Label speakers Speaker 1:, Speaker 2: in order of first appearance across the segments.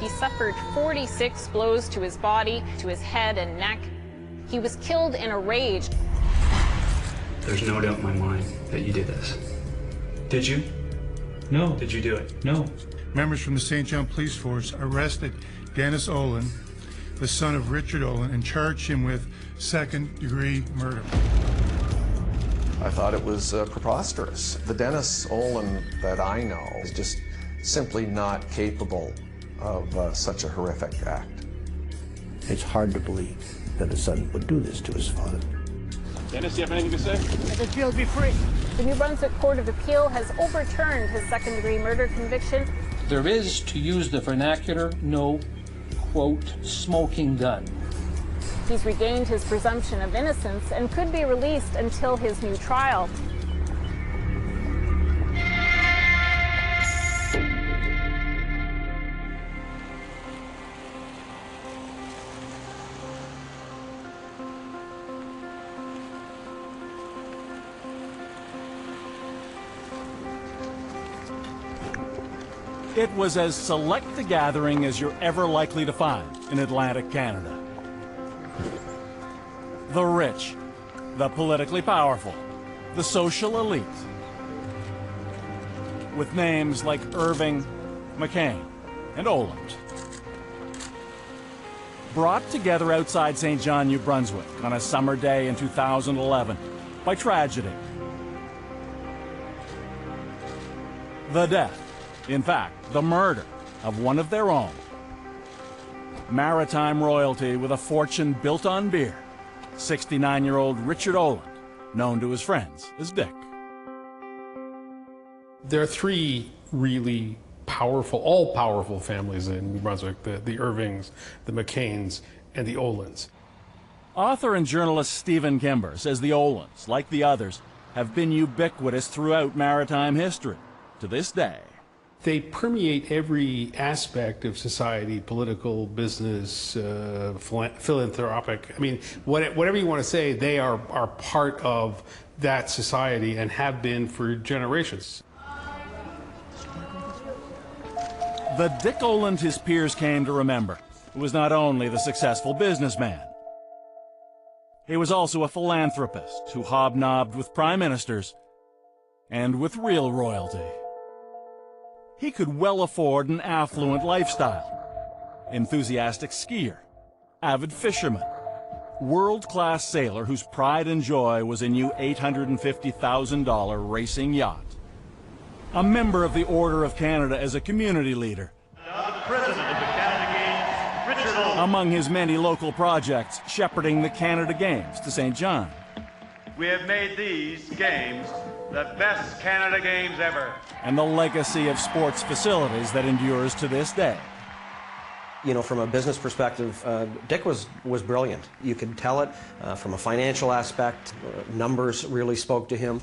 Speaker 1: He suffered 46 blows to his body, to his head and neck. He was killed in a rage.
Speaker 2: There's no doubt in my mind that you did this. Did you?
Speaker 3: No.
Speaker 2: Did you do it?
Speaker 3: No.
Speaker 4: Members from the St. John Police Force arrested Dennis Oland, the son of Richard Oland, and charged him with second-degree murder.
Speaker 5: I thought it was preposterous. The Dennis Oland that I know is just simply not capable of such a horrific act.
Speaker 6: It's hard to believe that a son would do this to his father.
Speaker 7: Dennis, do you have anything to say?
Speaker 6: I just feel to be free.
Speaker 1: The New Brunswick Court of Appeal has overturned his second-degree murder conviction.
Speaker 8: There is, to use the vernacular, no, quote, smoking gun.
Speaker 1: He's regained his presumption of innocence and could be released until his new trial.
Speaker 9: It was as select a gathering as you're ever likely to find in Atlantic Canada. The rich, the politically powerful, the social elite. With names like Irving, McCain, and Oland. Brought together outside St. John, New Brunswick on a summer day in 2011 by tragedy. The death. In fact, the murder of one of their own. Maritime royalty with a fortune built on beer. 69-year-old Richard Oland, known to his friends as Dick.
Speaker 7: There are three really powerful, all-powerful families in New Brunswick, the Irvings, the McCains, and the Olands.
Speaker 9: Author and journalist Stephen Kimber says the Olands, like the others, have been ubiquitous throughout maritime history to this day.
Speaker 7: They permeate every aspect of society, political, business, philanthropic. I mean, whatever you want to say, they are part of that society and have been for generations.
Speaker 9: The Dick Oland his peers came to remember was not only the successful businessman. He was also a philanthropist who hobnobbed with prime ministers and with real royalty. He could well afford an affluent lifestyle. Enthusiastic skier, avid fisherman, world-class sailor whose pride and joy was a new $850,000 racing yacht. A member of the Order of Canada as a community leader.
Speaker 10: The president of the Canada Games, Richard Oland.
Speaker 9: Among his many local projects, shepherding the Canada Games to St. John.
Speaker 10: We have made these games the best Canada Games ever.
Speaker 9: And the legacy of sports facilities that endures to this day.
Speaker 11: You know, from a business perspective, Dick was brilliant. You could tell it from a financial aspect. Numbers really spoke to him.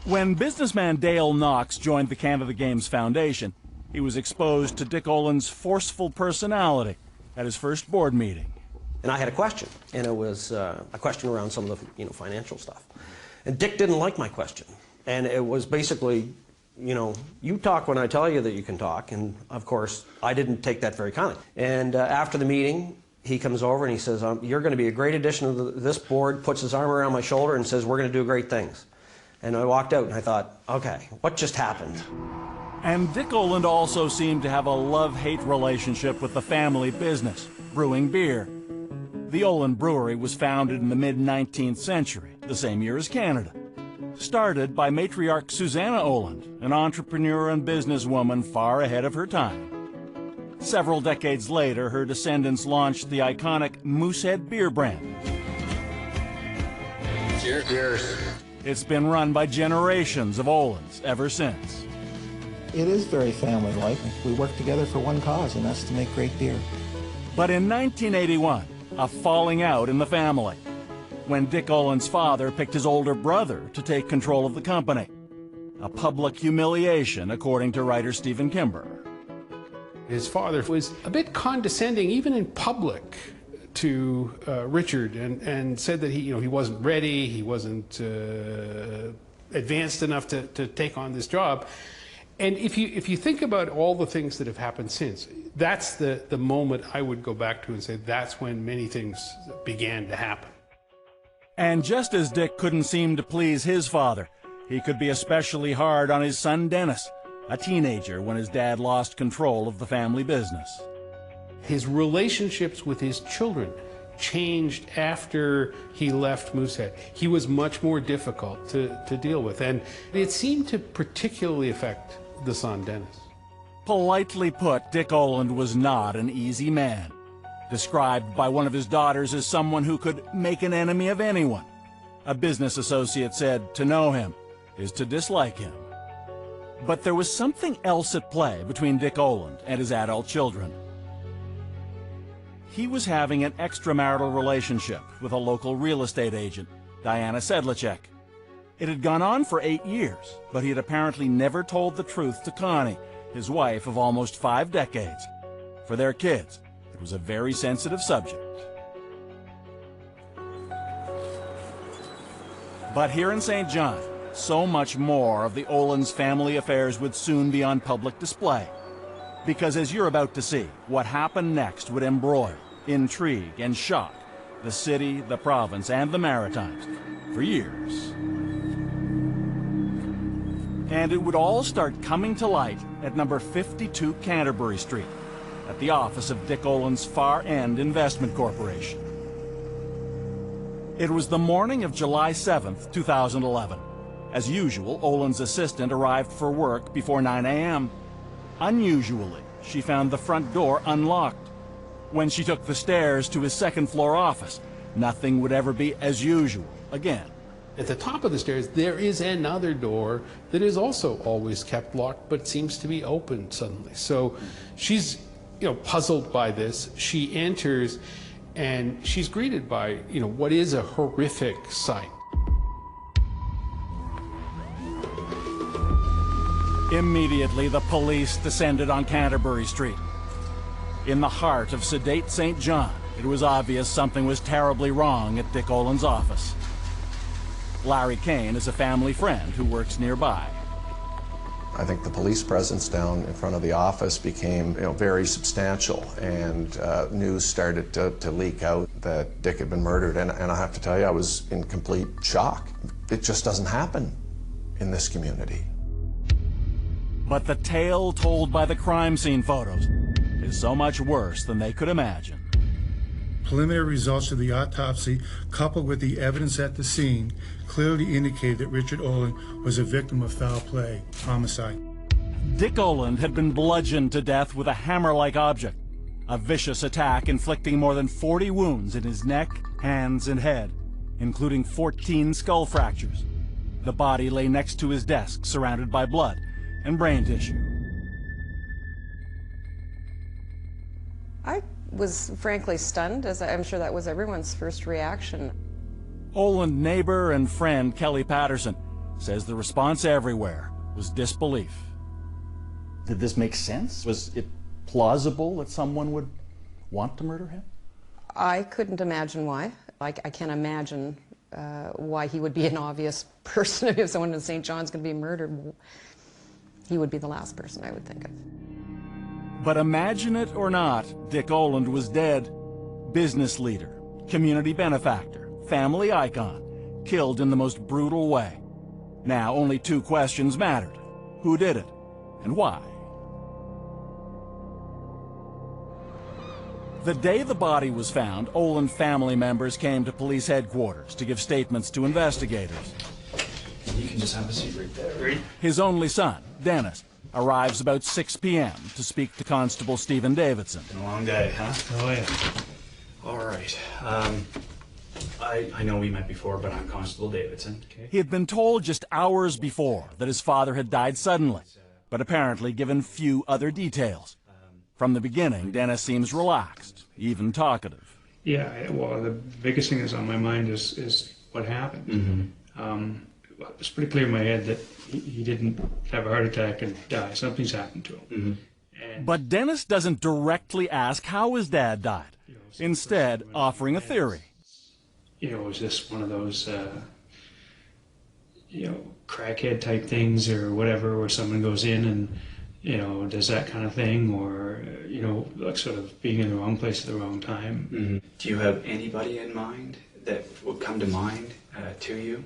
Speaker 9: When businessman Dale Knox joined the Canada Games Foundation, he was exposed to Dick Oland's forceful personality at his first board meeting.
Speaker 11: And I had a question, and it was a question around some of the financial stuff. And Dick didn't like my question. And it was basically, you talk when I tell you that you can talk. And of course, I didn't take that very kindly. And after the meeting, he comes over and he says, you're going to be a great addition to this board, puts his arm around my shoulder and says, we're going to do great things. And I walked out and I thought, okay, what just happened?
Speaker 9: And Dick Oland also seemed to have a love-hate relationship with the family business, brewing beer. The Oland Brewery was founded in the mid-19th century, the same year as Canada. Started by matriarch Susanna Oland, an entrepreneur and businesswoman far ahead of her time. Several decades later, her descendants launched the iconic Moosehead beer brand.
Speaker 5: Cheers. Cheers.
Speaker 9: It's been run by generations of Olands ever since.
Speaker 6: It is very family-like. We work together for one cause, and that's to make great beer.
Speaker 9: But in 1981, a falling out in the family, when Dick Oland's father picked his older brother to take control of the company. A public humiliation, according to writer Stephen Kimber.
Speaker 7: His father was a bit condescending, even in public, to Richard, and said that he wasn't ready, he wasn't advanced enough to take on this job. And if you think about all the things that have happened since, that's the moment I would go back to and say that's when many things began to happen.
Speaker 9: And just as Dick couldn't seem to please his father, he could be especially hard on his son Dennis, a teenager when his dad lost control of the family business.
Speaker 7: His relationships with his children changed after he left Moosehead. He was much more difficult to deal with, and it seemed to particularly affect the son, Dennis.
Speaker 9: Politely put, Dick Oland was not an easy man. Described by one of his daughters as someone who could make an enemy of anyone. A business associate said to know him is to dislike him. But there was something else at play between Dick Oland and his adult children. He was having an extramarital relationship with a local real estate agent, Diana Sedlacek. It had gone on for 8 years, but he had apparently never told the truth to Connie, his wife of almost 5 decades. For their kids, it was a very sensitive subject. But here in St. John, so much more of the Oland's family affairs would soon be on public display. Because as you're about to see, what happened next would embroil, intrigue, and shock the city, the province, and the Maritimes for years. And it would all start coming to light at number 52 Canterbury Street, at the office of Dick Oland's Far End Investment Corporation. It was the morning of July 7th, 2011. As usual, Oland's assistant arrived for work before 9 a.m. Unusually, she found the front door unlocked. When she took the stairs to his second-floor office, nothing would ever be as usual again.
Speaker 7: At the top of the stairs, there is another door that is also always kept locked, but seems to be open suddenly. So she's, puzzled by this. She enters, and she's greeted by, what is a horrific sight.
Speaker 9: Immediately, the police descended on Canterbury Street. In the heart of sedate St. John, it was obvious something was terribly wrong at Dick Oland's office. Larry Kane is a family friend who works nearby.
Speaker 5: I think the police presence down in front of the office became very substantial, and news started to leak out that Dick had been murdered, and I have to tell you, I was in complete shock. It just doesn't happen in this community.
Speaker 9: But the tale told by the crime scene photos is so much worse than they could imagine.
Speaker 4: Preliminary results of the autopsy, coupled with the evidence at the scene, clearly indicated that Richard Oland was a victim of foul play, homicide.
Speaker 9: Dick Oland had been bludgeoned to death with a hammer-like object, a vicious attack inflicting more than 40 wounds in his neck, hands, and head, including 14 skull fractures. The body lay next to his desk, surrounded by blood and brain tissue.
Speaker 3: I was frankly stunned, as I'm sure that was everyone's first reaction.
Speaker 9: Oland neighbor and friend Kelly Patterson says the response everywhere was disbelief.
Speaker 12: Did this make sense? Was it plausible that someone would want to murder him?
Speaker 3: I couldn't imagine why. I can't imagine why he would be an obvious person. If someone in St. John's going to be murdered, he would be the last person I would think of.
Speaker 9: But imagine it or not, Dick Oland was dead. Business leader, community benefactor, family icon, killed in the most brutal way. Now only 2 questions mattered. Who did it, and why? The day the body was found, Oland family members came to police headquarters to give statements to investigators.
Speaker 2: You can just have a seat right there, right?
Speaker 9: His only son, Dennis, arrives about 6 p.m. to speak to Constable Stephen Davidson.
Speaker 2: Been a long day, huh?
Speaker 4: Oh, yeah.
Speaker 2: All right. I know we met before, but I'm Constable Davidson. Okay.
Speaker 9: He had been told just hours before that his father had died suddenly, but apparently given few other details. From the beginning, Dennis seems relaxed, even talkative.
Speaker 13: Yeah, well, the biggest thing that's on my mind is what happened.
Speaker 2: Mm-hmm.
Speaker 13: It's pretty clear in my head that he didn't have a heart attack and die. Something's happened to him.
Speaker 2: Mm-hmm.
Speaker 9: But Dennis doesn't directly ask how his dad died, instead offering a theory.
Speaker 13: Was this one of those crackhead type things or whatever, where someone goes in and, does that kind of thing, or, like sort of being in the wrong place at the wrong time.
Speaker 2: Mm-hmm. Do you have anybody in mind that would come to mind to you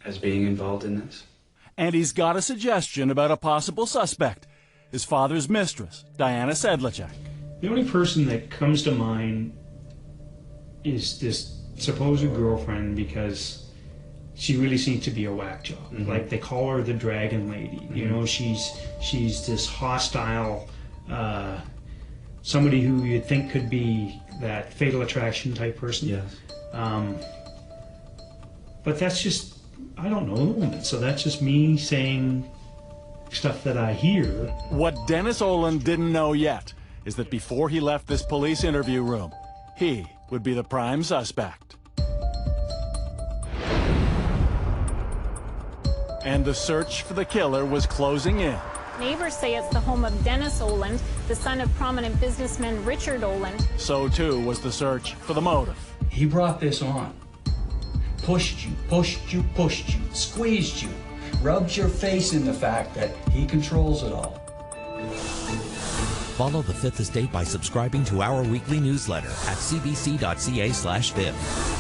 Speaker 2: as being involved in this?
Speaker 9: And he's got a suggestion about a possible suspect, his father's mistress, Diana Sedlacek.
Speaker 13: The only person that comes to mind is this supposed girlfriend, because she really seems to be a whack job. Mm-hmm. Like, they call her the Dragon Lady. Mm-hmm. She's this hostile, somebody who you'd think could be that Fatal Attraction type person.
Speaker 2: Yes.
Speaker 13: But that's just, I don't know the woman, so that's just me saying stuff that I hear.
Speaker 9: What Dennis Oland didn't know yet is that before he left this police interview room, he would be the prime suspect. And the search for the killer was closing in.
Speaker 1: Neighbors say it's the home of Dennis Oland, the son of prominent businessman Richard Oland.
Speaker 9: So too was the search for the motive.
Speaker 8: He brought this on. Pushed you, squeezed you, rubbed your face in the fact that he controls it all.
Speaker 14: Follow The Fifth Estate by subscribing to our weekly newsletter at cbc.ca/fifth.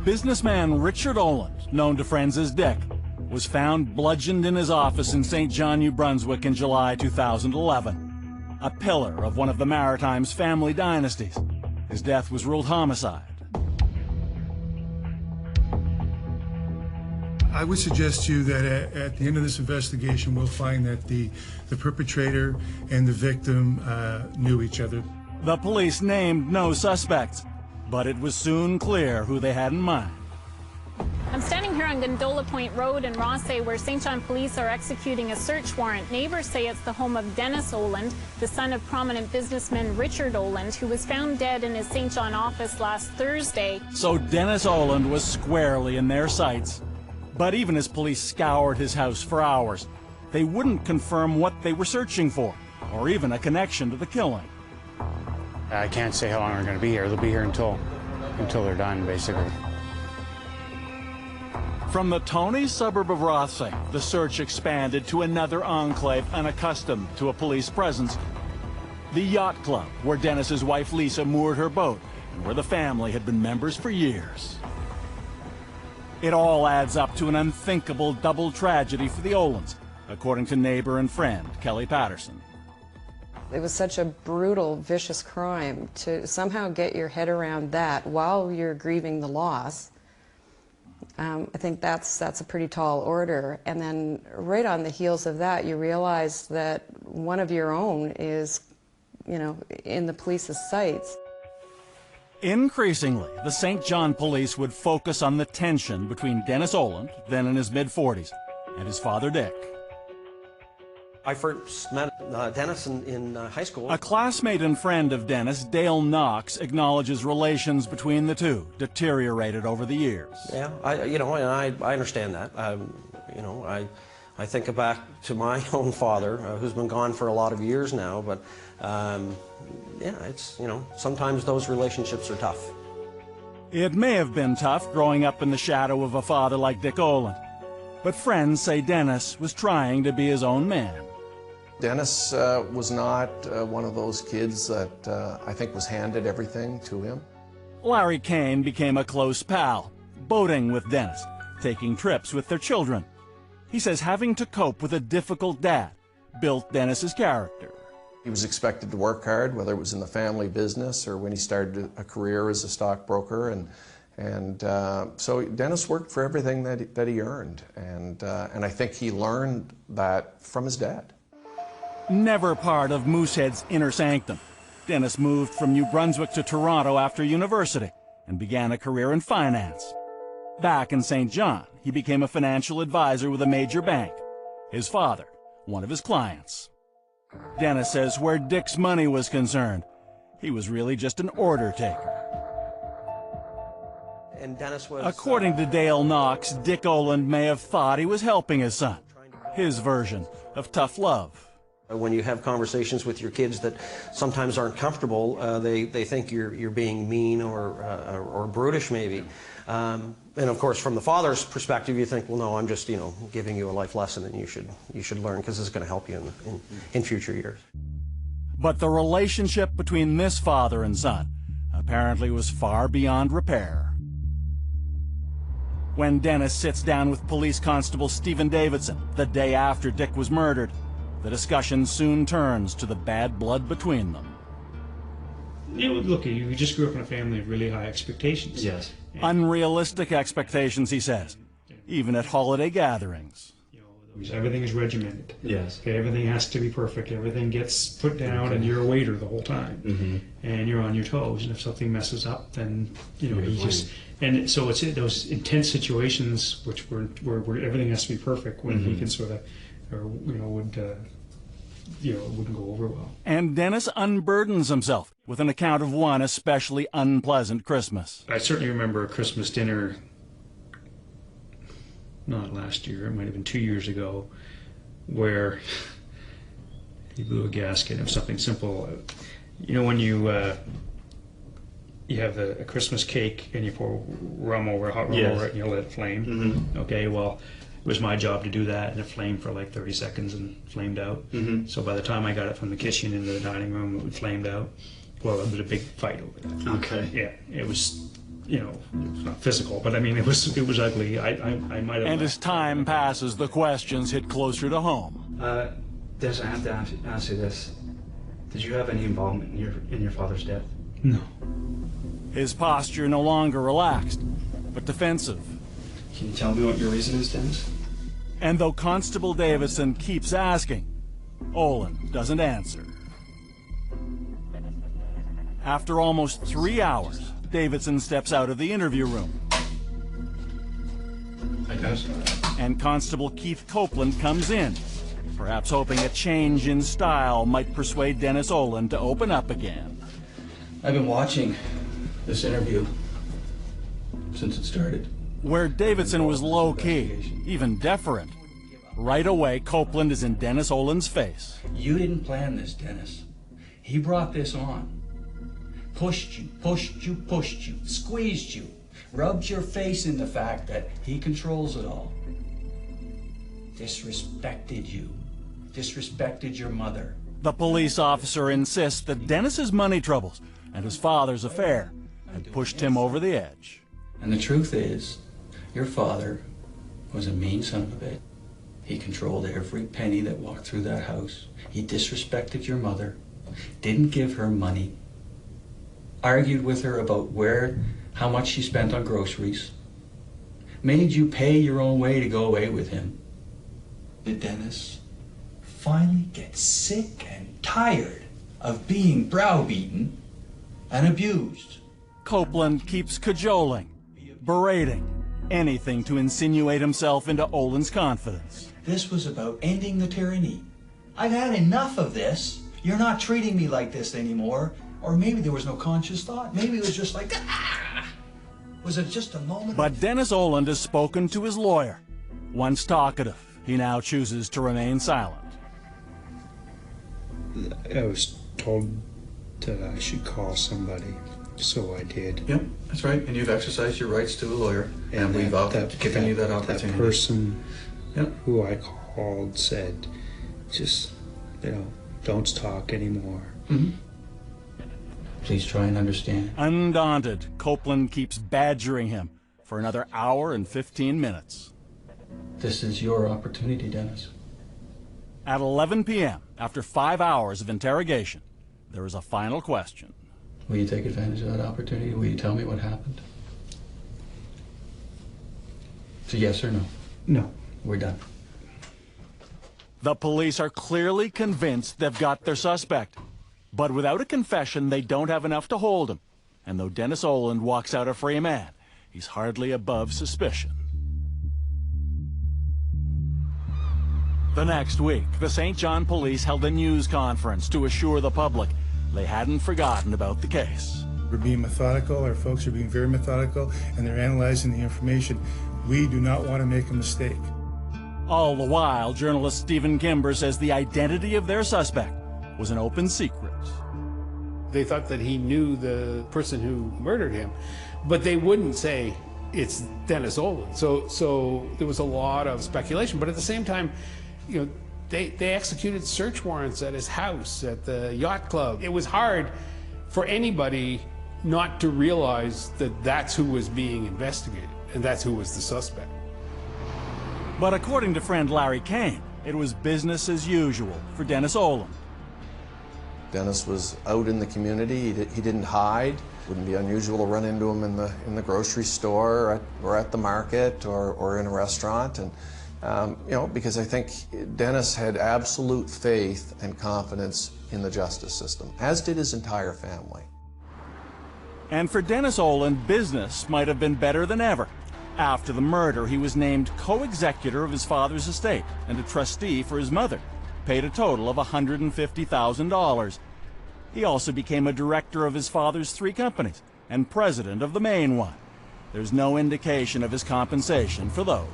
Speaker 9: Businessman Richard Oland, known to friends as Dick, was found bludgeoned in his office in St. John, New Brunswick in July 2011. A pillar of one of the Maritime's family dynasties. His death was ruled homicide.
Speaker 4: I would suggest to you that at the end of this investigation, we'll find that the perpetrator and the victim knew each other.
Speaker 9: The police named no suspects, but it was soon clear who they had in mind.
Speaker 1: I'm standing here on Gondola Point Road in Rothesay, where St. John police are executing a search warrant. Neighbors say it's the home of Dennis Oland, the son of prominent businessman Richard Oland, who was found dead in his St. John office last Thursday.
Speaker 9: So Dennis Oland was squarely in their sights. But even as police scoured his house for hours, they wouldn't confirm what they were searching for, or even a connection to the killing.
Speaker 15: I can't say how long they're going to be here. They'll be here until they're done, basically.
Speaker 9: From the Tony suburb of Rothesay, the search expanded to another enclave unaccustomed to a police presence. The yacht club, where Dennis's wife Lisa moored her boat, and where the family had been members for years. It all adds up to an unthinkable double tragedy for the Olands, according to neighbor and friend Kelly Patterson.
Speaker 3: It was such a brutal, vicious crime. To somehow get your head around that while you're grieving the loss, I think that's a pretty tall order. And then right on the heels of that, you realize that one of your own is, in the police's sights.
Speaker 9: Increasingly, the St. John police would focus on the tension between Dennis Oland, then in his mid-40s, and his father Dick.
Speaker 11: I first met Dennis in high school.
Speaker 9: A classmate and friend of Dennis, Dale Knox, acknowledges relations between the two deteriorated over the years.
Speaker 11: Yeah, I understand that. I think back to my own father, who's been gone for a lot of years now, but yeah, it's, sometimes those relationships are tough.
Speaker 9: It may have been tough growing up in the shadow of a father like Dick Oland, but friends say Dennis was trying to be his own man.
Speaker 5: Dennis was not one of those kids that I think was handed everything to him.
Speaker 9: Larry Kane became a close pal, boating with Dennis, taking trips with their children. He says having to cope with a difficult dad built Dennis's character.
Speaker 5: He was expected to work hard, whether it was in the family business or when he started a career as a stockbroker, and so Dennis worked for everything that he earned, and I think he learned that from his dad.
Speaker 9: Never part of Moosehead's inner sanctum, Dennis moved from New Brunswick to Toronto after university and began a career in finance. Back in St. John, he became a financial advisor with a major bank. His father, one of his clients. Dennis says where Dick's money was concerned, he was really just an order taker.
Speaker 11: And Dennis was...
Speaker 9: According to Dale Knox, Dick Oland may have thought he was helping his son. his version of tough love.
Speaker 11: When you have conversations with your kids that sometimes aren't comfortable, they think you're being mean or brutish maybe. And of course, from the father's perspective, you think, well, no, I'm just, giving you a life lesson, and you should learn, because this is going to help you in future years.
Speaker 9: But the relationship between this father and son apparently was far beyond repair. When Dennis sits down with police constable Stephen Davidson the day after Dick was murdered, the discussion soon turns to the bad blood between them.
Speaker 13: Look, you just grew up in a family of really high expectations.
Speaker 2: Yes.
Speaker 9: Unrealistic expectations, he says, even at holiday gatherings.
Speaker 13: Everything is regimented.
Speaker 2: Yes.
Speaker 13: Okay, everything has to be perfect. Everything gets put down, and you're a waiter the whole time, and you're on your toes. And if something messes up, then you just. And so it's those intense situations, where everything has to be perfect, when he can sort of, wouldn't go over well.
Speaker 9: And Dennis unburdens himself with an account of one especially unpleasant Christmas.
Speaker 13: I certainly remember a Christmas dinner. Not last year, it might have been 2 years ago, where he blew a gasket of something simple. When you have a Christmas cake and you pour rum over, hot rum over it, and you let it flame. Okay, well, it was my job to do that, and it flamed for like 30 seconds and flamed out. So by the time I got it from the kitchen into the dining room, it flamed out. Well, it was a big fight over that.
Speaker 2: Okay.
Speaker 13: Yeah, it was. It was not physical, but I mean, it was ugly. I might have.
Speaker 9: And as time passes, the questions hit closer to home.
Speaker 2: Des, I have to ask you this: did you have any involvement in your father's death?
Speaker 13: No.
Speaker 9: His posture no longer relaxed, but defensive.
Speaker 2: Can you tell me what your reason is, Dennis?
Speaker 9: And though Constable Davidson keeps asking, Oland doesn't answer. After almost 3 hours, Davidson steps out of the interview room.
Speaker 2: I guess.
Speaker 9: And Constable Keith Copeland comes in, perhaps hoping a change in style might persuade Dennis Oland to open up again.
Speaker 2: I've been watching this interview since it started.
Speaker 9: Where Davidson was low-key, even deferent, right away Copeland is in Dennis Oland's face.
Speaker 8: You didn't plan this, Dennis. He brought this on. Pushed you, squeezed you, rubbed your face in the fact that he controls it all. Disrespected you, disrespected your mother.
Speaker 9: The police officer insists that Dennis's money troubles and his father's affair had pushed him over the edge.
Speaker 8: And the truth is, your father was a mean son of a bitch. He controlled every penny that walked through that house. He disrespected your mother, didn't give her money, argued with her about how much she spent on groceries, made you pay your own way to go away with him. Did Dennis finally get sick and tired of being browbeaten and abused?
Speaker 9: Copeland keeps cajoling, berating, anything to insinuate himself into Oland's confidence.
Speaker 8: This was about ending the tyranny. I've had enough of this. You're not treating me like this anymore. Or maybe there was no conscious thought. Maybe it was just like, Was it just a moment?
Speaker 9: But Dennis Oland has spoken to his lawyer. Once talkative, he now chooses to remain silent.
Speaker 13: I was told that I should call somebody, so I did.
Speaker 2: Yep, that's right. And you've exercised your rights to a lawyer, and we've given you that opportunity.
Speaker 13: That person who I called said, just, don't talk anymore.
Speaker 8: Please try and understand.
Speaker 9: Undaunted, Copeland keeps badgering him for another hour and 15 minutes.
Speaker 8: This is your opportunity, Dennis.
Speaker 9: At 11 p.m., after 5 hours of interrogation, there is a final question.
Speaker 8: Will you take advantage of that opportunity? Will you tell me what happened? It's a yes or no?
Speaker 13: No.
Speaker 8: We're done.
Speaker 9: The police are clearly convinced they've got their suspect. But without a confession, they don't have enough to hold him. And though Dennis Oland walks out a free man, he's hardly above suspicion. The next week, the St. John police held a news conference to assure the public they hadn't forgotten about the case.
Speaker 4: We're being methodical, our folks are being very methodical, and they're analyzing the information. We do not want to make a mistake.
Speaker 9: All the while, journalist Stephen Kimber says the identity of their suspect was an open secret.
Speaker 7: They thought that he knew the person who murdered him, but they wouldn't say it's Dennis Oland. So there was a lot of speculation. But at the same time, you know, they executed search warrants at his house, at the yacht club. It was hard for anybody not to realize that that's who was being investigated, and that's who was the suspect.
Speaker 9: But according to friend Larry Kane, it was business as usual for Dennis Oland.
Speaker 5: Dennis was out in the community. He didn't hide. Wouldn't be unusual to run into him in the grocery store or at the market or in a restaurant. And you know, because I think Dennis had absolute faith and confidence in the justice system, as did his entire family.
Speaker 9: And for Dennis Oland, business might have been better than ever. After the murder, he was named co-executor of his father's estate and a trustee for his mother, paid a total of $150,000. He also became a director of his father's 3 companies and president of the main one. There's no indication of his compensation for those.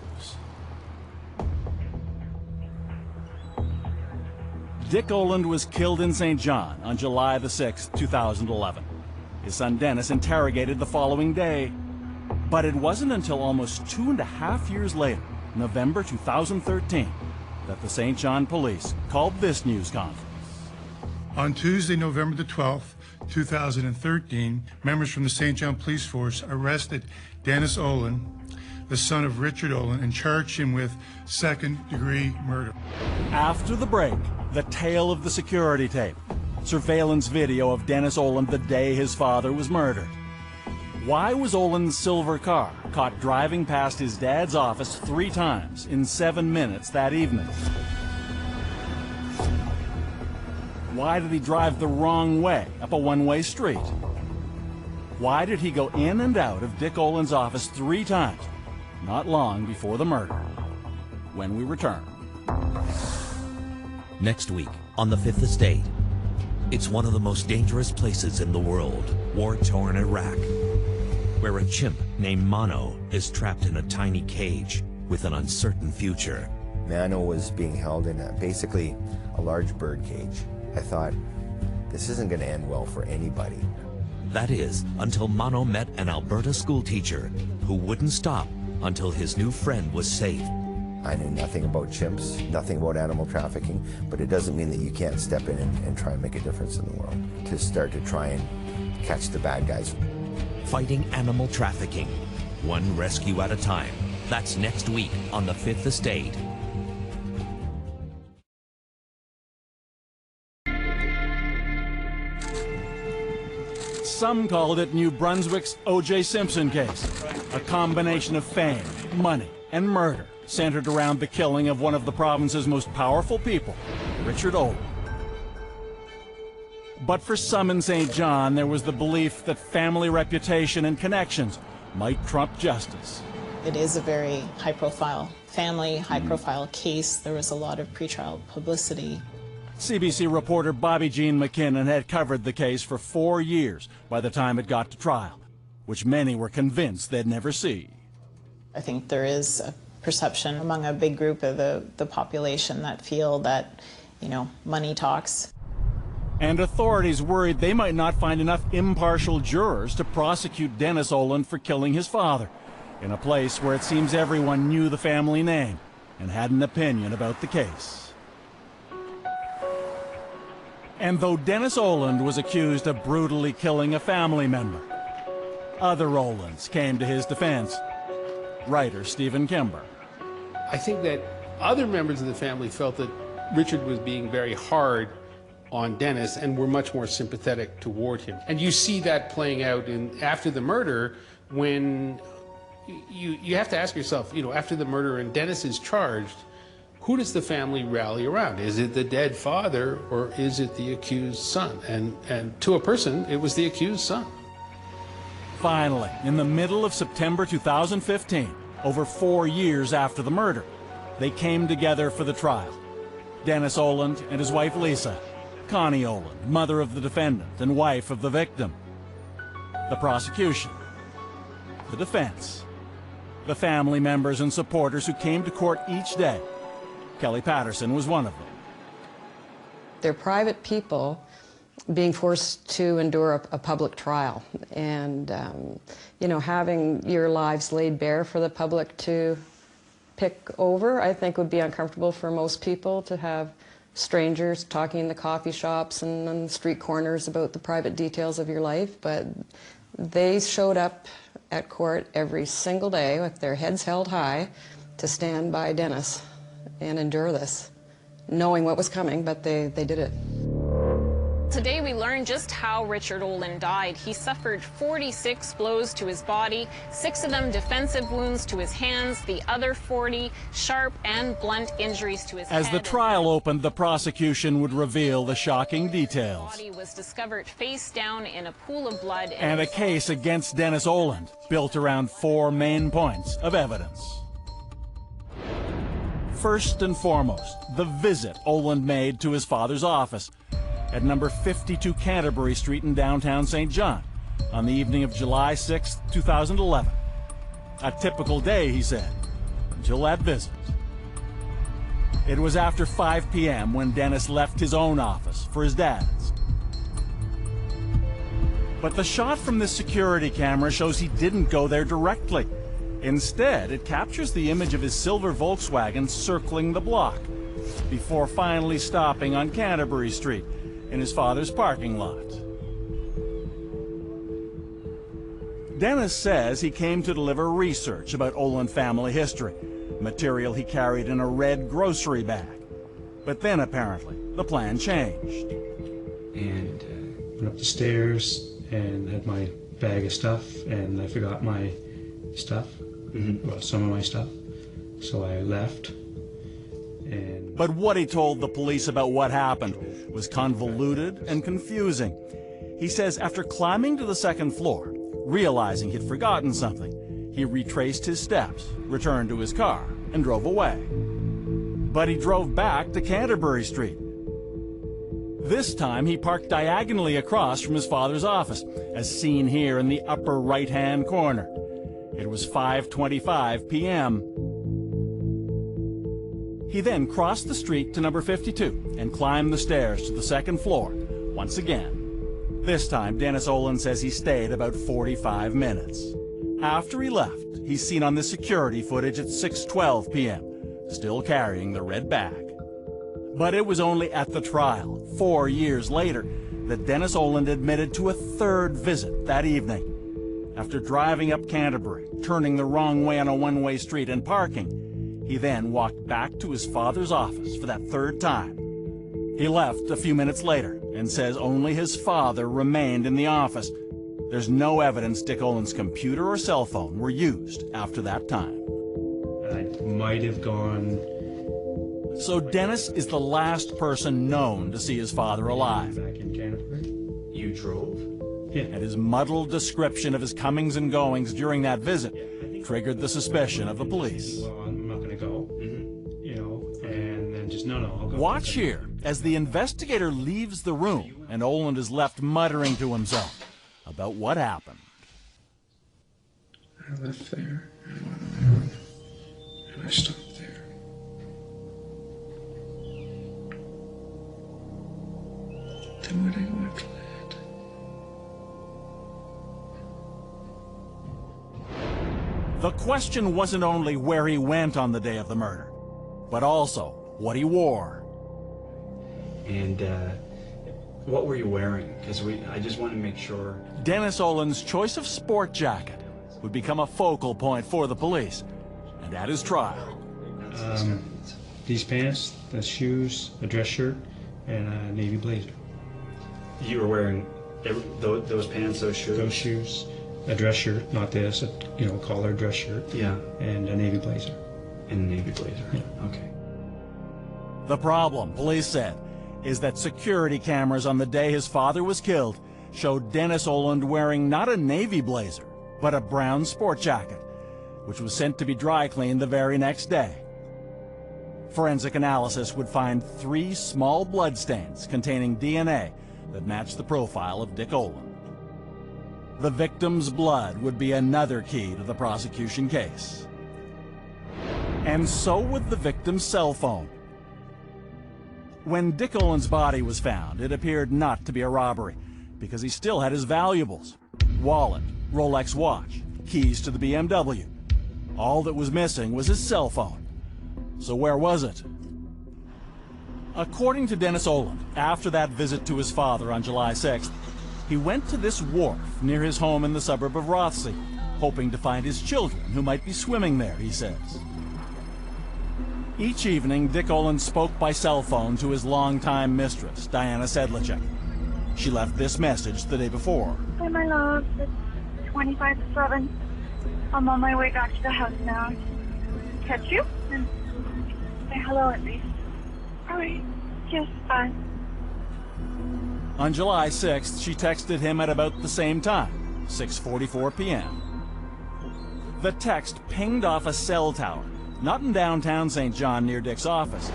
Speaker 9: Dick Oland was killed in St. John on July the 6th, 2011. His son Dennis interrogated the following day. But it wasn't until almost 2.5 years later, November 2013, that the St. John police called this news conference.
Speaker 4: On Tuesday, November the 12th, 2013, members from the St. John Police Force arrested Dennis Oland, the son of Richard Oland, and charged him with second-degree murder.
Speaker 9: After the break, the tale of the security tape. Surveillance video of Dennis Oland the day his father was murdered. Why was Oland's silver car caught driving past his dad's office 3 times in 7 minutes that evening? Why did he drive the wrong way up a one-way street? Why did he go in and out of Dick Oland's office 3 times, not long before the murder? When we return.
Speaker 14: Next week on the Fifth Estate. It's one of the most dangerous places in the world, war-torn Iraq, where a chimp named Mono is trapped in a tiny cage with an uncertain future.
Speaker 16: Mano was being held in basically a large bird cage. I thought, this isn't going to end well for anybody.
Speaker 14: That is, until Mono met an Alberta schoolteacher who wouldn't stop until his new friend was safe.
Speaker 16: I knew nothing about chimps, nothing about animal trafficking, but it doesn't mean that you can't step in and try and make a difference in the world, to start to try and catch the bad guys.
Speaker 14: Fighting animal trafficking, one rescue at a time. That's next week on the Fifth Estate.
Speaker 9: Some called it New Brunswick's O.J. Simpson case, a combination of fame, money, and murder centered around the killing of one of the province's most powerful people, Richard Oland. But for some in St. John, there was the belief that family reputation and connections might trump justice.
Speaker 17: It is a very high-profile family, high-profile case. There was a lot of pretrial publicity.
Speaker 9: CBC reporter Bobby Jean McKinnon had covered the case for 4 years by the time it got to trial, which many were convinced they'd never see.
Speaker 17: I think there is a perception among a big group of the population that feel that, you know, money talks.
Speaker 9: And authorities worried they might not find enough impartial jurors to prosecute Dennis Oland for killing his father, in a place where it seems everyone knew the family name and had an opinion about the case. And though Dennis Oland was accused of brutally killing a family member, other Olands came to his defense. Writer Stephen Kimber.
Speaker 7: I think that other members of the family felt that Richard was being very hard on Dennis and were much more sympathetic toward him. And you see that playing out after the murder, when you have to ask yourself, you know, after the murder and Dennis is charged, who does the family rally around? Is it the dead father or is it the accused son? And to a person, it was the accused son.
Speaker 9: Finally, in the middle of September 2015, over 4 years after the murder, they came together for the trial. Dennis Oland and his wife Lisa, Connie Oland, mother of the defendant and wife of the victim. The prosecution, the defense, the family members and supporters who came to court each day Kelly Patterson was one of them.
Speaker 3: They're private people being forced to endure a public trial. And, you know, having your lives laid bare for the public to pick over, I think would be uncomfortable for most people, to have strangers talking in the coffee shops and on street corners about the private details of your life. But they showed up at court every single day with their heads held high to stand by Dennis and endure this, knowing what was coming, but they did it.
Speaker 1: Today we learned just how Richard Oland died. He suffered 46 blows to his body, 6 of them defensive wounds to his hands, the other 40 sharp and blunt injuries to his head.
Speaker 9: As the trial opened, the prosecution would reveal the shocking details.
Speaker 1: His body was discovered face down in a pool of blood.
Speaker 9: And a case against Dennis Oland built around 4 main points of evidence. First and foremost, the visit Oland made to his father's office at number 52 Canterbury Street in downtown St. John on the evening of July 6, 2011. A typical day, he said, until that visit. It was after 5 p.m. when Dennis left his own office for his dad's. But the shot from this security camera shows he didn't go there directly. Instead, it captures the image of his silver Volkswagen circling the block before finally stopping on Canterbury Street in his father's parking lot. Dennis says he came to deliver research about Oland family history, material he carried in a red grocery bag. But then apparently the plan changed.
Speaker 13: And went up the stairs and had my bag of stuff, and I forgot my stuff, well, some of my stuff. So I left.
Speaker 9: But what he told the police about what happened was convoluted and confusing. He says after climbing to the second floor, realizing he'd forgotten something, he retraced his steps, returned to his car, and drove away. But he drove back to Canterbury Street. This time he parked diagonally across from his father's office, as seen here in the upper right-hand corner. It was 5:25 p.m. He then crossed the street to number 52 and climbed the stairs to the second floor once again. This time, Dennis Oland says he stayed about 45 minutes. After he left, he's seen on the security footage at 6:12 p.m., still carrying the red bag. But it was only at the trial, 4 years later, that Dennis Oland admitted to a third visit that evening. After driving up Canterbury, turning the wrong way on a one-way street and parking, he then walked back to his father's office for that third time. He left a few minutes later and says only his father remained in the office. There's no evidence Dick Oland's computer or cell phone were used after that time.
Speaker 13: I might have gone.
Speaker 9: So Dennis is the last person known to see his father alive.
Speaker 13: Back in Canterbury.
Speaker 2: You drove?
Speaker 13: Yeah.
Speaker 9: And his muddled description of his comings and goings during that visit triggered the suspicion of the police.
Speaker 13: Well, I'm not going to go, you know, and then just, no, I'll go.
Speaker 9: Watch here as the investigator leaves the room and Oland is left muttering to himself about what happened.
Speaker 13: I left there and went on my own, and I stopped there. Then where'd I go after that?
Speaker 9: The question wasn't only where he went on the day of the murder, but also what he wore.
Speaker 2: And what were you wearing? Because I just want to make sure.
Speaker 9: Dennis Oland's choice of sport jacket would become a focal point for the police, and at his trial.
Speaker 13: These pants, the shoes, a dress shirt, and a navy blazer.
Speaker 2: You were wearing those pants, those shoes?
Speaker 13: Those shoes, a dress shirt, not this, a collared dress shirt.
Speaker 2: Yeah.
Speaker 13: And a navy blazer.
Speaker 2: And a navy blazer.
Speaker 13: Yeah.
Speaker 2: Okay.
Speaker 9: The problem, police said, is that security cameras on the day his father was killed showed Dennis Oland wearing not a navy blazer, but a brown sport jacket, which was sent to be dry cleaned the very next day. Forensic analysis would find 3 small bloodstains containing DNA that matched the profile of Dick Oland. The victim's blood would be another key to the prosecution case. And so would the victim's cell phone, When Dick Oland's body was found, it appeared not to be a robbery, because he still had his valuables: wallet, Rolex watch, keys to the BMW. All that was missing was his cell phone. So where was it? According to Dennis Oland, after that visit to his father on July 6th, he went to this wharf near his home in the suburb of Rothsay, hoping to find his children who might be swimming there, he says. Each evening, Dick Oland spoke by cell phone to his longtime mistress, Diana Sedlacek. She left this message the day before.
Speaker 18: Hi, my love. It's 25 to 7. I'm on my way back to the house now. Catch you and say hello at least. All right. Yes, bye.
Speaker 9: On July 6th, she texted him at about the same time, 6:44 p.m. The text pinged off a cell tower, not in downtown St. John near Dick's office,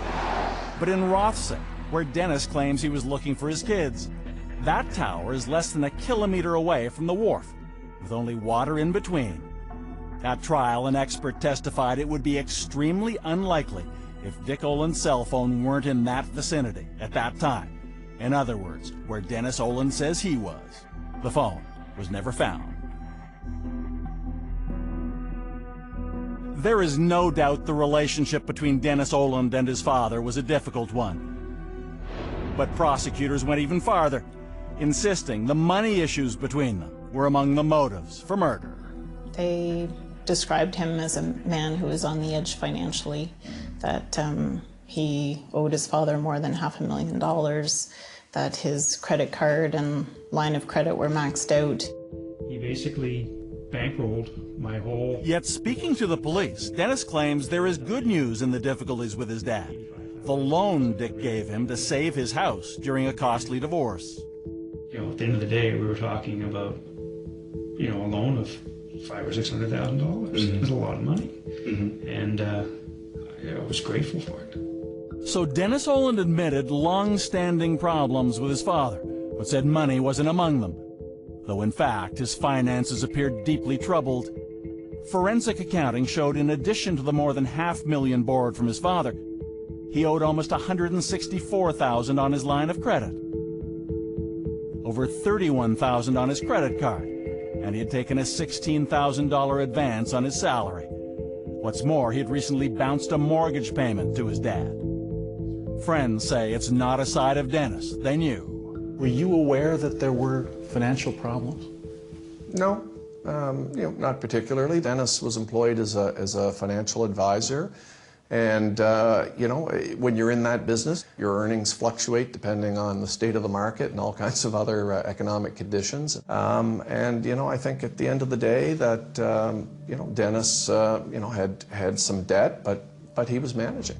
Speaker 9: but in Rothsay, where Dennis claims he was looking for his kids. That tower is less than a kilometer away from the wharf, with only water in between. At trial, an expert testified it would be extremely unlikely if Dick Oland's cell phone weren't in that vicinity at that time. In other words, where Dennis Oland says he was. The phone was never found. There is no doubt the relationship between Dennis Oland and his father was a difficult one. But prosecutors went even farther, insisting the money issues between them were among the motives for murder.
Speaker 17: They described him as a man who was on the edge financially, that he owed his father more than $500,000, that his credit card and line of credit were maxed out.
Speaker 13: He basically bankrolled my whole...
Speaker 9: Yet speaking to the police, Dennis claims there is good news in the difficulties with his dad. The loan Dick gave him to save his house during a costly divorce.
Speaker 13: You know, at the end of the day, we were talking about, you know, a loan of $500,000 or $600,000. Mm-hmm. It was a lot of money. Mm-hmm. And I was grateful for it.
Speaker 9: So Dennis Oland admitted long-standing problems with his father, but said money wasn't among them. Though in fact, his finances appeared deeply troubled. Forensic accounting showed in addition to the more than $500,000 borrowed from his father, he owed almost $164,000 on his line of credit, over $31,000 on his credit card, and he had taken a $16,000 advance on his salary. What's more, he had recently bounced a mortgage payment to his dad. Friends say it's not a side of Dennis they knew.
Speaker 12: Were you aware that there were financial problems?
Speaker 5: No, you know, not particularly. Dennis was employed as a financial advisor. And, you know, when you're in that business, your earnings fluctuate depending on the state of the market and all kinds of other economic conditions. And, you know, I think at the end of the day that, you know, Dennis, you know, had some debt, but he was managing.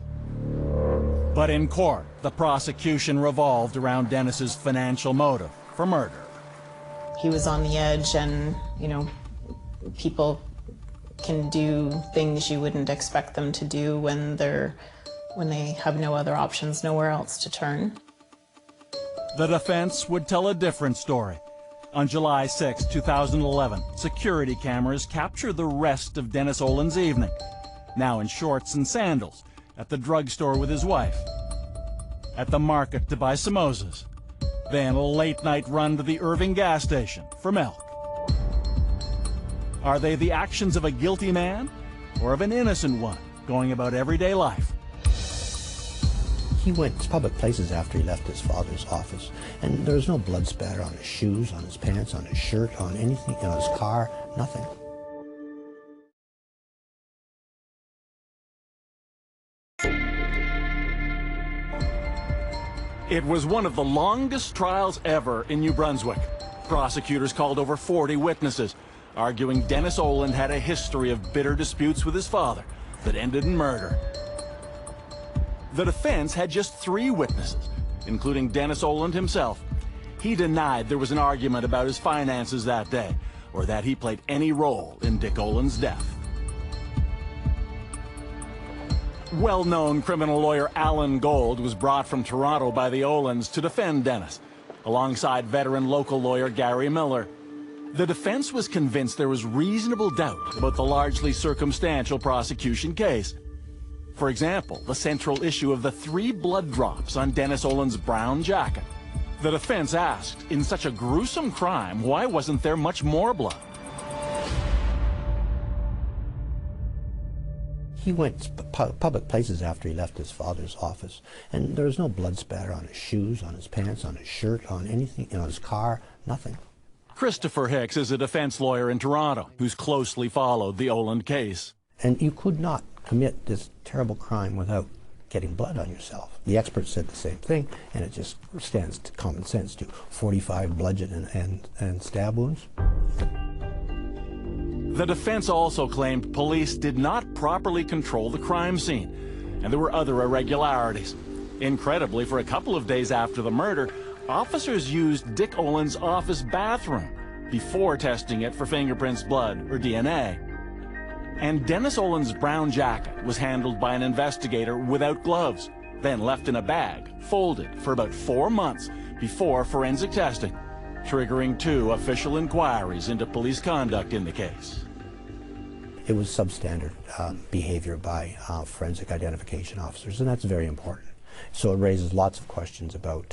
Speaker 9: But in court, the prosecution revolved around Dennis's financial motive for murder.
Speaker 17: He was on the edge, and, you know, people can do things you wouldn't expect them to do when they have no other options, nowhere else to turn.
Speaker 9: The defense would tell a different story. On July 6, 2011, security cameras capture the rest of Dennis Oland's evening, now in shorts and sandals, at the drugstore with his wife, at the market to buy samosas, then a late-night run to the Irving gas station for milk. Are they the actions of a guilty man or of an innocent one going about everyday life?
Speaker 19: He went to public places after he left his father's office, and there was no blood spatter on his shoes, on his pants, on his shirt, on anything, on his car, nothing.
Speaker 9: It was one of the longest trials ever in New Brunswick. Prosecutors called over 40 witnesses, arguing Dennis Oland had a history of bitter disputes with his father that ended in murder. The defense had just 3 witnesses, including Dennis Oland himself. He denied there was an argument about his finances that day, or that he played any role in Dick Oland's death. Well-known criminal lawyer Alan Gold was brought from Toronto by the Olands to defend Dennis, alongside veteran local lawyer Gary Miller. The defense was convinced there was reasonable doubt about the largely circumstantial prosecution case. For example, the central issue of the 3 blood drops on Dennis Oland's brown jacket. The defense asked, in such a gruesome crime, why wasn't there much more blood?
Speaker 19: He went to public places after he left his father's office, and there was no blood spatter on his shoes, on his pants, on his shirt, on anything, on his car, nothing.
Speaker 9: Christopher Hicks is a defense lawyer in Toronto who's closely followed the Oland case.
Speaker 19: And you could not commit this terrible crime without getting blood on yourself. The experts said the same thing, and it just stands to common sense to 45 bludgeon and stab wounds.
Speaker 9: The defense also claimed police did not properly control the crime scene, and there were other irregularities. Incredibly, for a couple of days after the murder, officers used Dick Oland's office bathroom before testing it for fingerprints, blood, or DNA. And Dennis Oland's brown jacket was handled by an investigator without gloves, then left in a bag, folded for about 4 months before forensic testing, triggering 2 official inquiries into police conduct in the case.
Speaker 19: It was substandard behavior by forensic identification officers, and that's very important. So it raises lots of questions about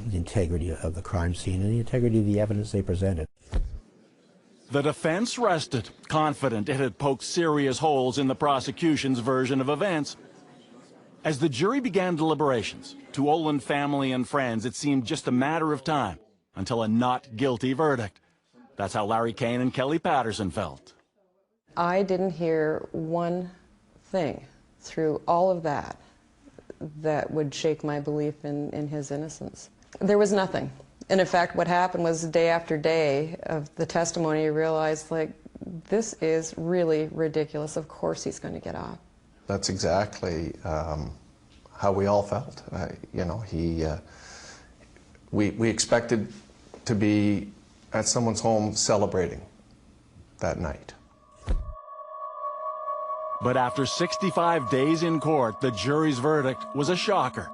Speaker 19: the integrity of the crime scene and the integrity of the evidence they presented.
Speaker 9: The defense rested, confident it had poked serious holes in the prosecution's version of events. As the jury began deliberations, to Oland family and friends, it seemed just a matter of time until a not guilty verdict. That's how Larry Kane and Kelly Patterson felt.
Speaker 3: I didn't hear one thing through all of that that would shake my belief in his innocence. There was nothing. And in fact, what happened was day after day of the testimony, you realized, like, this is really ridiculous. Of course he's going to get off.
Speaker 5: That's exactly how we all felt. You know, we expected to be at someone's home celebrating that night.
Speaker 9: But after 65 days in court, the jury's verdict was a shocker.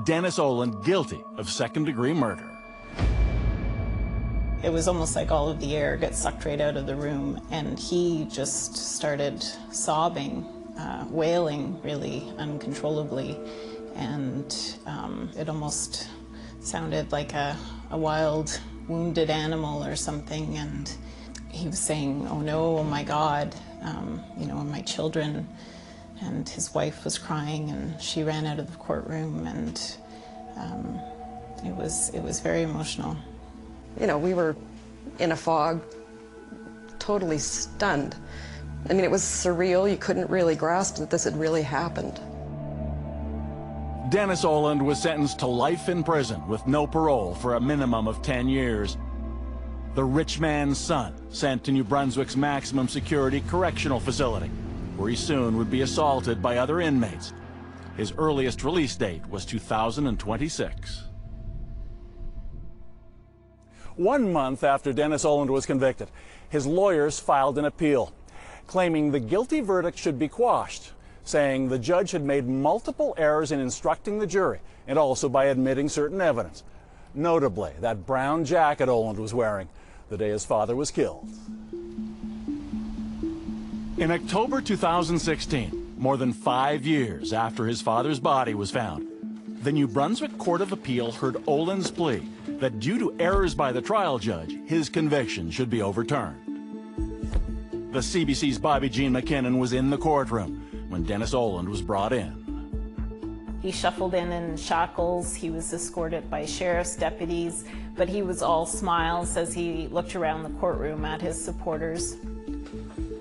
Speaker 9: Dennis Oland guilty of second-degree murder.
Speaker 17: It was almost like all of the air got sucked right out of the room, and he just started sobbing, wailing really uncontrollably, and it almost sounded like a wild, wounded animal or something, and he was saying, "Oh no, oh my God, you know, my children," and his wife was crying, and she ran out of the courtroom, and it was very emotional.
Speaker 3: You know, we were in a fog, totally stunned. I mean, it was surreal. You couldn't really grasp that this had really happened.
Speaker 9: Dennis Oland was sentenced to life in prison with no parole for a minimum of 10 years. The rich man's son sent to New Brunswick's maximum security correctional facility, where he soon would be assaulted by other inmates. His earliest release date was 2026. 1 month after Dennis Oland was convicted, his lawyers filed an appeal, claiming the guilty verdict should be quashed, saying the judge had made multiple errors in instructing the jury and also by admitting certain evidence, notably that brown jacket Oland was wearing the day his father was killed. In October 2016, more than 5 years after his father's body was found, the New Brunswick Court of Appeal heard Oland's plea that due to errors by the trial judge, his conviction should be overturned. The CBC's Bobby Jean McKinnon was in the courtroom when Dennis Oland was brought in.
Speaker 17: He shuffled in shackles. He was escorted by sheriff's deputies, but he was all smiles as he looked around the courtroom at his supporters.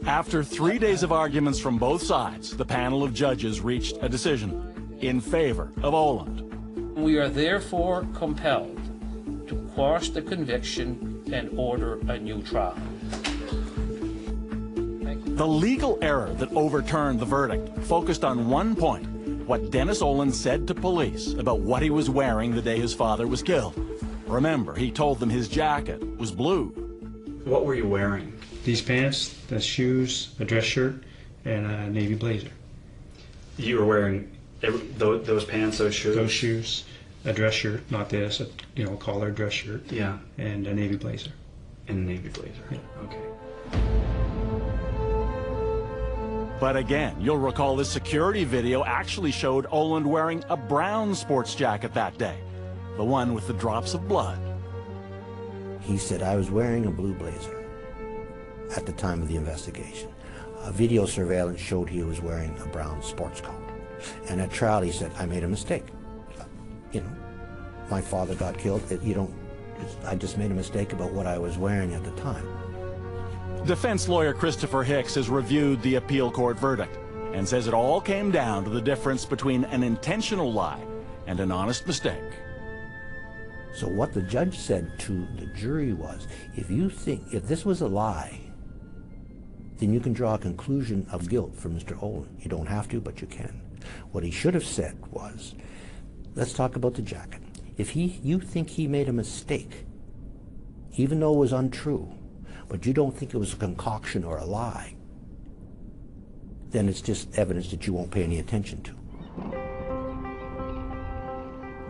Speaker 9: After 3 days of arguments from both sides, the panel of judges reached a decision in favor of Oland.
Speaker 20: We are therefore compelled to quash the conviction and order a new trial.
Speaker 9: The legal error that overturned the verdict focused on one point: what Dennis Oland said to police about what he was wearing the day his father was killed. Remember, he told them his jacket was blue.
Speaker 2: What were you wearing?
Speaker 13: These pants, the shoes, a dress shirt, and a navy blazer.
Speaker 2: You were wearing those pants, those shoes?
Speaker 13: Those shoes, a dress shirt, not this, a collared dress shirt.
Speaker 2: Yeah.
Speaker 13: And a navy blazer.
Speaker 2: And a navy blazer.
Speaker 13: Yeah.
Speaker 2: Okay.
Speaker 9: But again, you'll recall this security video actually showed Oland wearing a brown sports jacket that day, the one with the drops of blood.
Speaker 19: He said, I was wearing a blue blazer at the time of the investigation. Video surveillance showed he was wearing a brown sports coat. And at trial he said, I made a mistake. You know, my father got killed. I just made a mistake about what I was wearing at the time.
Speaker 9: Defense lawyer Christopher Hicks has reviewed the appeal court verdict and says it all came down to the difference between an intentional lie and an honest mistake.
Speaker 19: So what the judge said to the jury was, if this was a lie, then you can draw a conclusion of guilt for Mr. Oland. You don't have to, but you can. What he should have said was, let's talk about the jacket. If you think he made a mistake, even though it was untrue, but you don't think it was a concoction or a lie, then it's just evidence that you won't pay any attention to.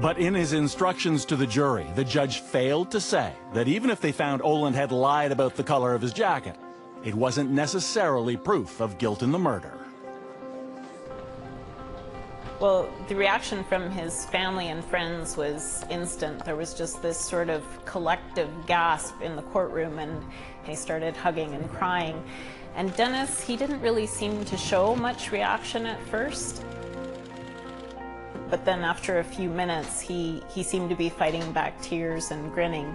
Speaker 9: But in his instructions to the jury, the judge failed to say that even if they found Oland had lied about the color of his jacket, it wasn't necessarily proof of guilt in the murder.
Speaker 17: Well, the reaction from his family and friends was instant. There was just this sort of collective gasp in the courtroom, and they started hugging and crying. And Dennis, he didn't really seem to show much reaction at first. But then after a few minutes, he seemed to be fighting back tears and grinning.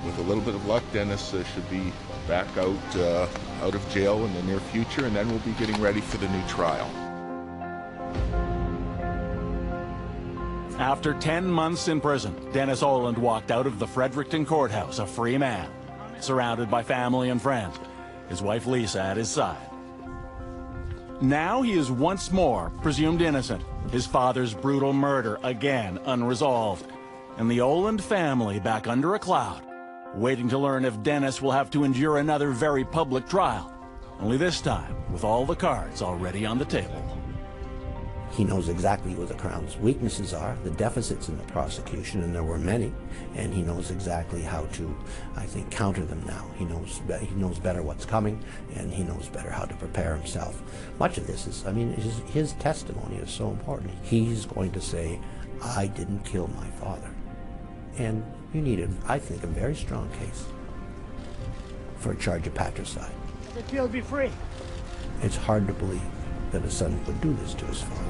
Speaker 21: With a little bit of luck, Dennis should be back out of jail in the near future, and then we'll be getting ready for the new trial.
Speaker 9: After 10 months in prison, Dennis Oland walked out of the Fredericton courthouse a free man, surrounded by family and friends, his wife Lisa at his side. Now he is once more presumed innocent, his father's brutal murder again unresolved, and the Oland family back under a cloud, waiting to learn if Dennis will have to endure another very public trial, only this time with all the cards already on the table.
Speaker 19: He knows exactly what the Crown's weaknesses are, the deficits in the prosecution, and there were many, and he knows exactly how to, I think, counter them now. He knows better what's coming, and he knows better how to prepare himself. Much of this is, I mean, his testimony is so important. He's going to say, I didn't kill my father. And you need, I think, a very strong case for a charge of patricide.
Speaker 22: He'll be free.
Speaker 19: It's hard to believe that a son would do this to his father.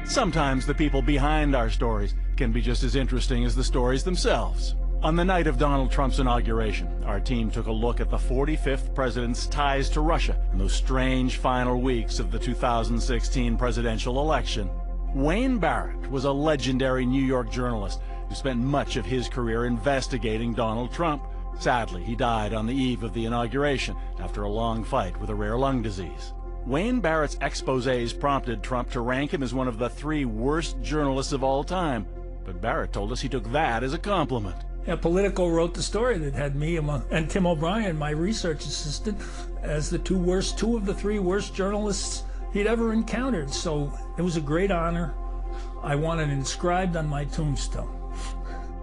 Speaker 9: Sometimes the people behind our stories can be just as interesting as the stories themselves. On the night of Donald Trump's inauguration, our team took a look at the 45th president's ties to Russia in those strange final weeks of the 2016 presidential election. Wayne Barrett was a legendary New York journalist who spent much of his career investigating Donald Trump. Sadly, he died on the eve of the inauguration after a long fight with a rare lung disease. Wayne Barrett's exposés prompted Trump to rank him as one of the 3 worst journalists of all time. But Barrett told us he took that as a compliment.
Speaker 22: Yeah, Politico wrote the story that had me and Tim O'Brien, my research assistant, as the 2 of the 3 worst journalists he'd ever encountered. So it was a great honor. I want it inscribed on my tombstone.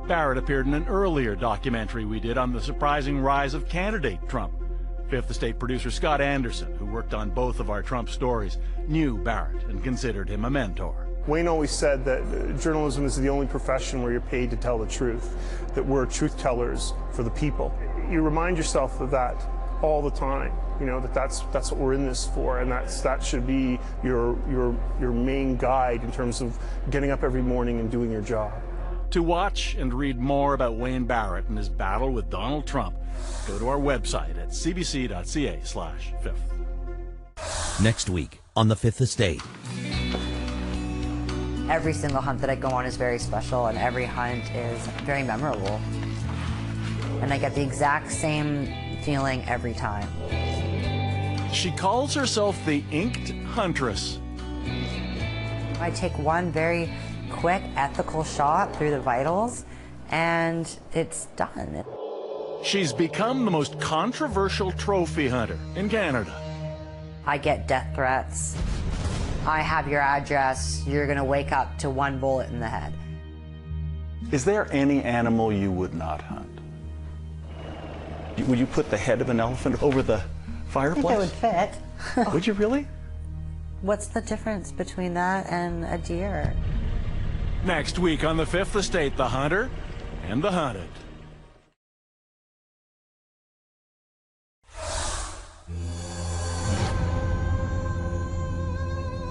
Speaker 9: Barrett appeared in an earlier documentary we did on the surprising rise of candidate Trump. Fifth Estate producer Scott Anderson, who worked on both of our Trump stories, knew Barrett and considered him a mentor.
Speaker 23: Wayne always said that journalism is the only profession where you're paid to tell the truth, that we're truth tellers for the people. You remind yourself of that all the time, you know, that's what we're in this for, and that should be your main guide in terms of getting up every morning and doing your job.
Speaker 9: To watch and read more about Wayne Barrett and his battle with Donald Trump, go to our website at cbc.ca/fifth.
Speaker 14: Next week on The Fifth Estate.
Speaker 24: Every single hunt that I go on is very special, and every hunt is very memorable. And I get the exact same feeling every time.
Speaker 9: She calls herself the Inked Huntress.
Speaker 24: I take one very quick, ethical shot through the vitals, and it's done.
Speaker 9: She's become the most controversial trophy hunter in Canada.
Speaker 24: I get death threats. I have your address, you're gonna wake up to one bullet in the head.
Speaker 12: Is there any animal you would not hunt? Would you put the head of an elephant over the fireplace?
Speaker 24: I think that would fit.
Speaker 12: Would you really?
Speaker 24: What's the difference between that and a deer?
Speaker 9: Next week on The Fifth Estate, the hunter and the hunted.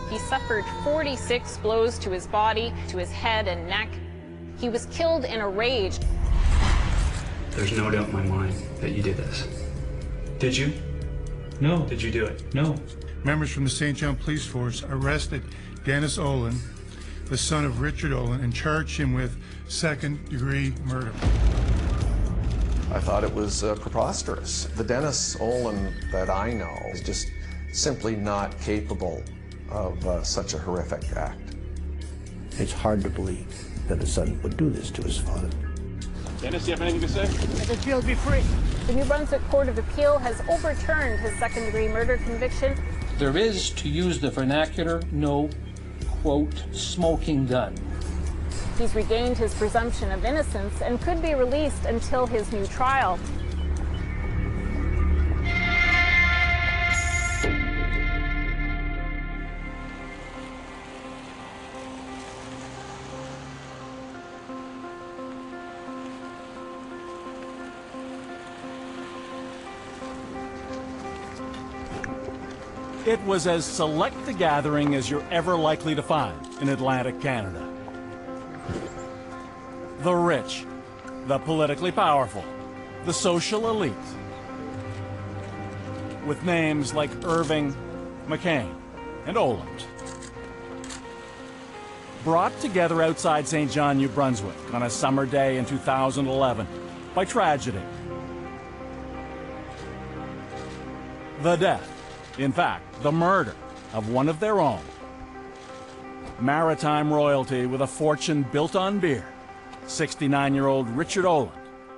Speaker 1: He suffered 46 blows to his body, to his head and neck. He was killed in a rage.
Speaker 2: There's no doubt in my mind that you did this. Did you?
Speaker 13: No.
Speaker 2: Did you do it?
Speaker 13: No.
Speaker 4: Members from the St. John Police Force arrested Dennis Oland, the son of Richard Oland, and charged him with second-degree murder.
Speaker 5: I thought it was preposterous. The Dennis Oland that I know is just simply not capable of such a horrific act.
Speaker 19: It's hard to believe that a son would do this to his father.
Speaker 9: Dennis, do you have anything to say?
Speaker 1: I just feel to be free. The New Brunswick Court of Appeal has overturned his second-degree murder conviction.
Speaker 20: There is, to use the vernacular, no, quote, smoking gun.
Speaker 1: He's regained his presumption of innocence and could be released until his new trial.
Speaker 9: It was as select a gathering as you're ever likely to find in Atlantic Canada. The rich, the politically powerful, the social elite. With names like Irving, McCain, and Oland. Brought together outside St. John, New Brunswick on a summer day in 2011 by tragedy. The death. In fact, the murder of one of their own. Maritime royalty with a fortune built on beer. 69-year-old Richard Oland,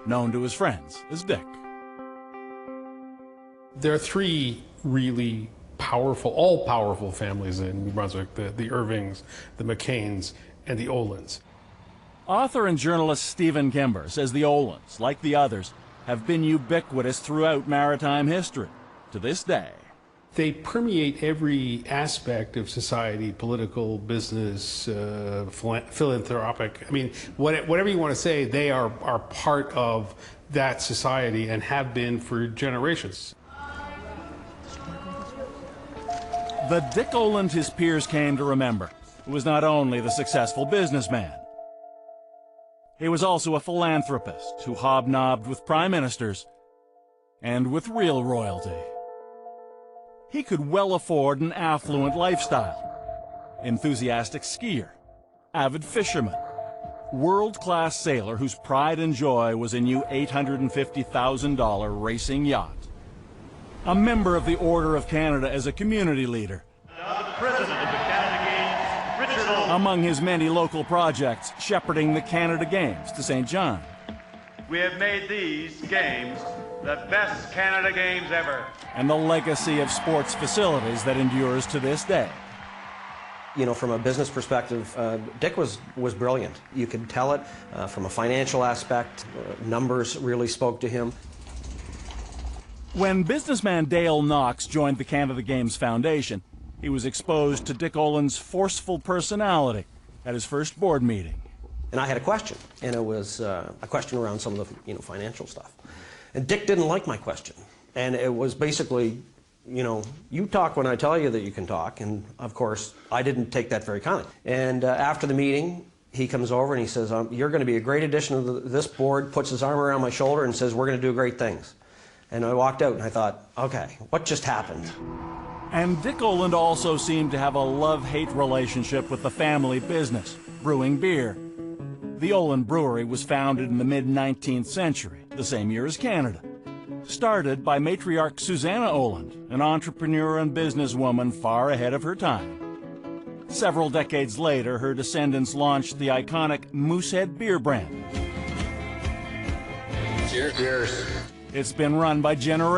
Speaker 9: known to his friends as Dick.
Speaker 7: There are three really powerful, all-powerful families in New Brunswick, the Irvings, the McCains, and the Olands.
Speaker 9: Author and journalist Stephen Kimber says the Olands, like the others, have been ubiquitous throughout maritime history to this day.
Speaker 7: They permeate every aspect of society, political, business, philanthropic. I mean, whatever you want to say, they are part of that society and have been for generations.
Speaker 9: The Dick Oland his peers came to remember was not only the successful businessman. He was also a philanthropist who hobnobbed with prime ministers and with real royalty. He could well afford an affluent lifestyle. Enthusiastic skier, avid fisherman, world-class sailor whose pride and joy was a new $850,000 racing yacht. A member of the Order of Canada as a community leader.
Speaker 6: The president of the Canada Games, Richard Oland.
Speaker 9: Among his many local projects, shepherding the Canada Games to St. John.
Speaker 6: We have made these games the best Canada Games ever.
Speaker 9: And the legacy of sports facilities that endures to this day.
Speaker 10: You know, from a business perspective, Dick was brilliant. You could tell it from a financial aspect. Numbers really spoke to him.
Speaker 9: When businessman Dale Knox joined the Canada Games Foundation, he was exposed to Dick Oland's forceful personality at his first board meeting.
Speaker 10: And I had a question, and it was a question around some of the financial stuff. And Dick didn't like my question. And it was basically, you talk when I tell you that you can talk. And of course, I didn't take that very kindly. And after the meeting, he comes over and he says, you're going to be a great addition to this board, puts his arm around my shoulder and says, we're going to do great things. And I walked out and I thought, okay, what just happened?
Speaker 9: And Dick Oland also seemed to have a love-hate relationship with the family business, brewing beer. The Oland Brewery was founded in the mid-19th century, the same year as Canada. Started by matriarch Susanna Oland, an entrepreneur and businesswoman far ahead of her time. Several decades later, her descendants launched the iconic Moosehead beer brand.
Speaker 6: Cheers.
Speaker 9: It's been run by generations.